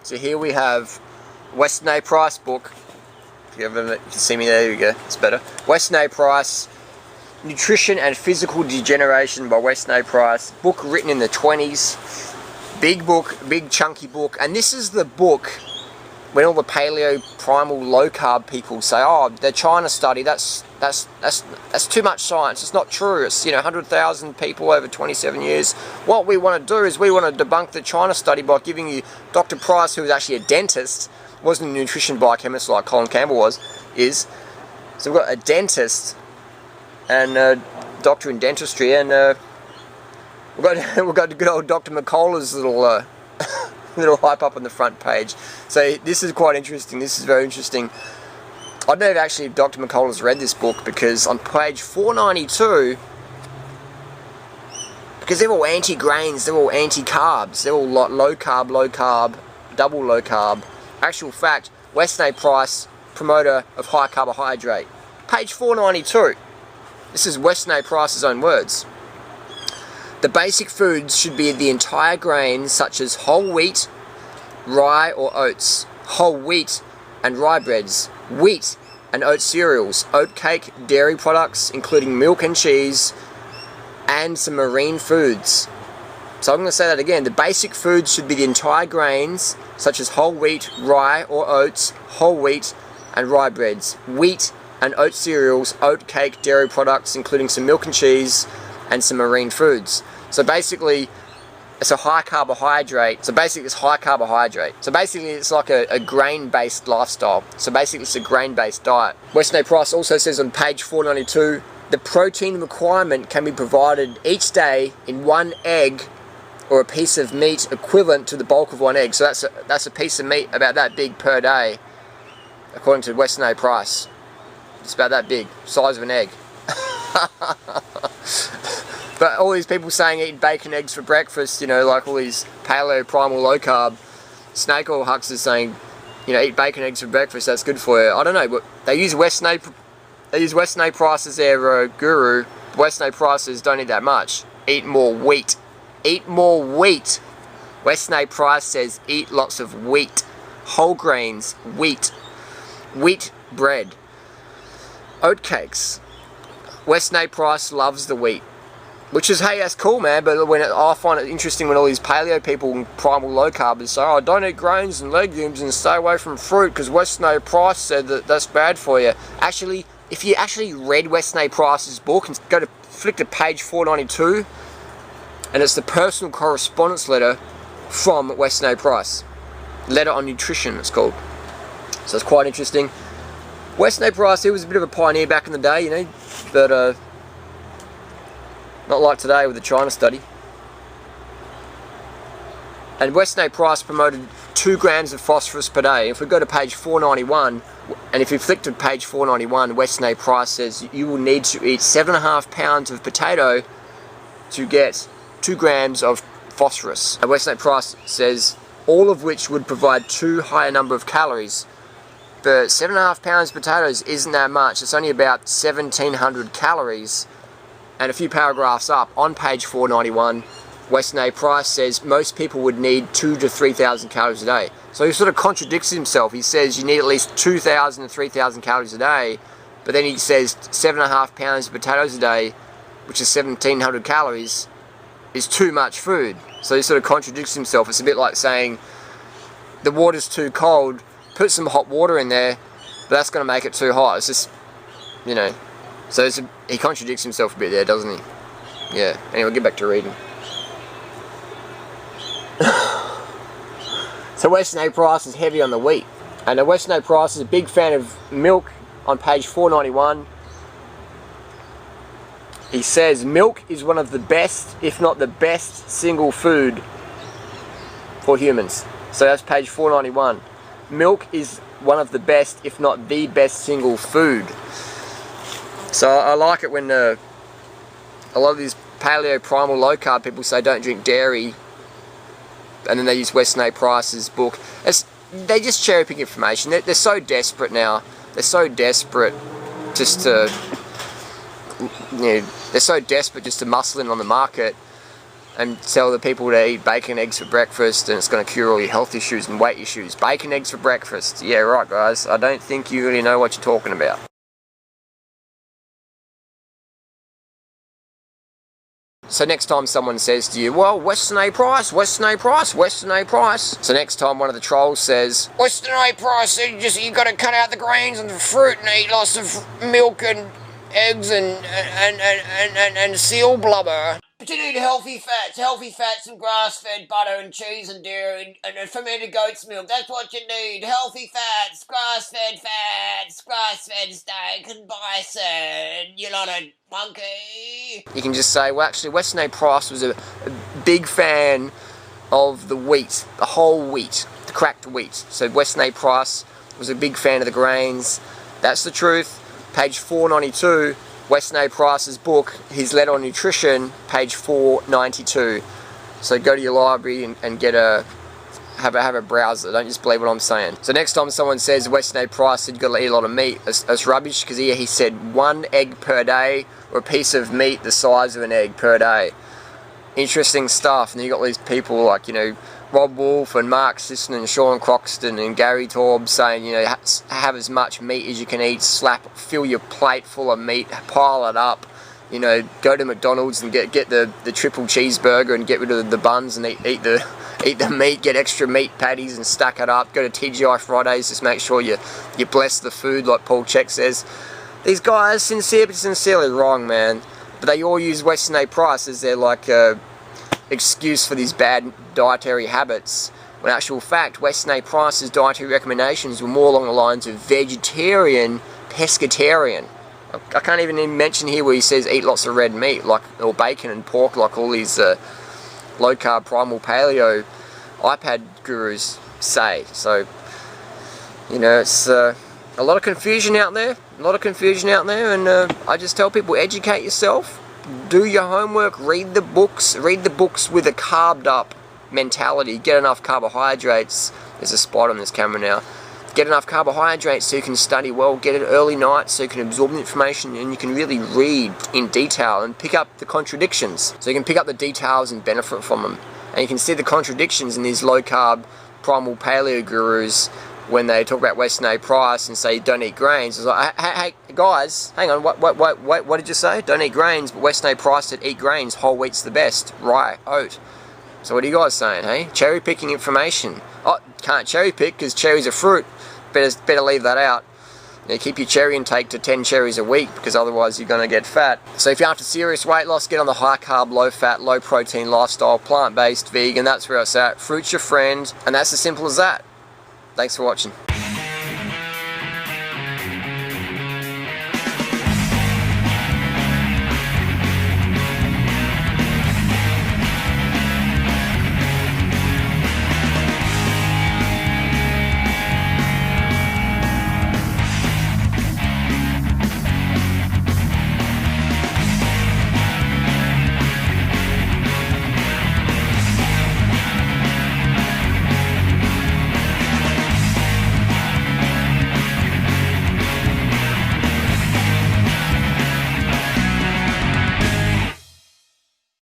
So here we have Weston A. Price book. If you can see me there, you go, it's better. Weston A. Price, Nutrition and Physical Degeneration by Weston A. Price. Book written in the 20s. Big book, big chunky book. And this is the book when all the paleo, primal, low carb people say, oh, the China study, that's too much science. It's not true. It's 100,000 people over 27 years. What we want to do is we want to debunk the China study by giving you Dr. Price, who is actually a dentist, wasn't a nutrition biochemist like Colin Campbell is. So we've got a dentist and a doctor in dentistry, and we've got good old Dr. McCullough's little little hype up on the front page. So this is quite interesting. This is very interesting. I don't know if actually Dr. McCullough's read this book, because on page 492, because they're all anti-grains, they're all anti-carbs, they're all low carb, double low carb. Actual fact, Weston A. Price, promoter of high carbohydrate. Page 492. This is Weston A. Price's own words. The basic foods should be the entire grains such as whole wheat, rye or oats, whole wheat and rye breads, wheat and oat cereals, oat cake, dairy products including milk and cheese, and some marine foods. So I'm going to say that again. The basic foods should be the entire grains such as whole wheat, rye or oats, whole wheat and rye breads, wheat and oat cereals, oat cake, dairy products including some milk and cheese, and some marine foods. So basically, it's a high carbohydrate. So basically, it's high carbohydrate. So basically, it's like a grain-based lifestyle. So basically, it's a grain-based diet. Weston A. Price also says on page 492, the protein requirement can be provided each day in one egg or a piece of meat equivalent to the bulk of one egg. So that's a piece of meat about that big per day, according to Weston A. Price. It's about that big, size of an egg. But all these people saying eat bacon eggs for breakfast, like all these paleo, primal, low carb snake oil hucksters saying, eat bacon eggs for breakfast, that's good for you. I don't know, but they use Weston A. Price as their guru. Weston A. Price says don't eat that much. Eat more wheat. Eat more wheat. Weston A. Price says eat lots of wheat. Whole grains, wheat. Wheat bread. Oat cakes. Weston A. Price loves the wheat. Which is, hey, that's cool, man, but I find it interesting when all these paleo people and primal low carbers say, oh, don't eat grains and legumes and stay away from fruit because Weston A. Price said that that's bad for you. Actually, if you actually read Weston A. Price's book and flick to page 492, and it's the personal correspondence letter from Weston A. Price. Letter on Nutrition, it's called. So it's quite interesting. Weston A. Price, he was a bit of a pioneer back in the day, but not like today with the China study. And Weston A. Price promoted 2 grams of phosphorus per day. If we go to page 491, and if you flick to page 491, Weston A. Price says you will need to eat 7.5 pounds of potato to get 2 grams of phosphorus. And Weston A. Price says all of which would provide too high a number of calories. But 7.5 pounds of potatoes isn't that much. It's only about 1,700 calories. And a few paragraphs up, on page 491, Weston A. Price says most people would need 2,000 to 3,000 calories a day. So he sort of contradicts himself. He says you need at least 2,000 to 3,000 calories a day, but then he says 7.5 pounds of potatoes a day, which is 1,700 calories, is too much food. So he sort of contradicts himself. It's a bit like saying the water's too cold, put some hot water in there, but that's going to make it too hot. It's just, so he contradicts himself a bit there, doesn't he? Yeah. Anyway, get back to reading. So Weston A. Price is heavy on the wheat. And Weston A. Price is a big fan of milk on page 491. He says milk is one of the best, if not the best, single food for humans. So that's page 491. Milk is one of the best, if not the best single food. So I like it when a lot of these paleo, primal, low carb people say don't drink dairy, and then they use Weston A. Price's book. They just cherry pick information. They're so desperate now. They're so desperate just to, they're so desperate just to muscle in on the market. and tell the people to eat bacon and eggs for breakfast and it's going to cure all your health issues and weight issues. Bacon and eggs for breakfast. Yeah, right, guys. I don't think you really know what you're talking about. So next time someone says to you, well, Weston A price, Weston A price, Weston A price. So next time one of the trolls says, Weston A price, you got to cut out the grains and the fruit and eat lots of milk and eggs and seal blubber. But you need healthy fats and grass-fed butter and cheese and dairy and fermented goat's milk. That's what you need. Healthy fats, grass-fed steak and bison. You lot of monkey. You can just say, well, actually, Weston A price was a big fan of the wheat, the whole wheat, the cracked wheat. So Weston A price was a big fan of the grains. That's the truth. Page 492. Weston A Price's book, his letter on nutrition, page 492. So go to your library and get have a browser. Don't just believe what I'm saying. So next time someone says Weston A Price said you got to eat a lot of meat, that's rubbish, because he said 1 egg per day or a piece of meat the size of an egg per day. Interesting stuff. And you got these people like, you know, Rob Wolf and Mark Sisson and Sean Croxton and Gary Taub saying, you know, have as much meat as you can eat, fill your plate full of meat, pile it up, you know, go to McDonald's and get the triple cheeseburger and get rid of the buns and eat the meat, get extra meat patties and stack it up, go to TGI Fridays, just make sure you bless the food like Paul Check says. These guys, sincerely wrong, man, but they all use Weston A Price as their like excuse for these bad dietary habits, when in actual fact Weston A Price's dietary recommendations were more along the lines of vegetarian, pescatarian. I can't even mention here where he says eat lots of red meat, like, or bacon and pork, like all these low carb primal paleo iPad gurus say. So, you know, it's a lot of confusion out there, and I just tell people, educate yourself, do your homework, read the books with a carved up mentality, get enough carbohydrates. There's a spot on this camera now. Get enough carbohydrates so you can study well, get it early night so you can absorb the information and you can really read in detail and pick up the contradictions. So you can pick up the details and benefit from them. And you can see the contradictions in these low carb primal paleo gurus when they talk about Weston A Price and say don't eat grains. It's like, hey guys, hang on, what did you say? Don't eat grains, but Weston A Price said eat grains, whole wheat's the best, rye, oat. So what are you guys saying, hey? Cherry picking information. Oh, can't cherry pick because cherries are fruit. Better leave that out. You know, keep your cherry intake to 10 cherries a week, because otherwise you're going to get fat. So if you're after serious weight loss, get on the high carb, low fat, low protein lifestyle, plant based, vegan. That's where it's at. Fruit's your friend, and that's as simple as that. Thanks for watching.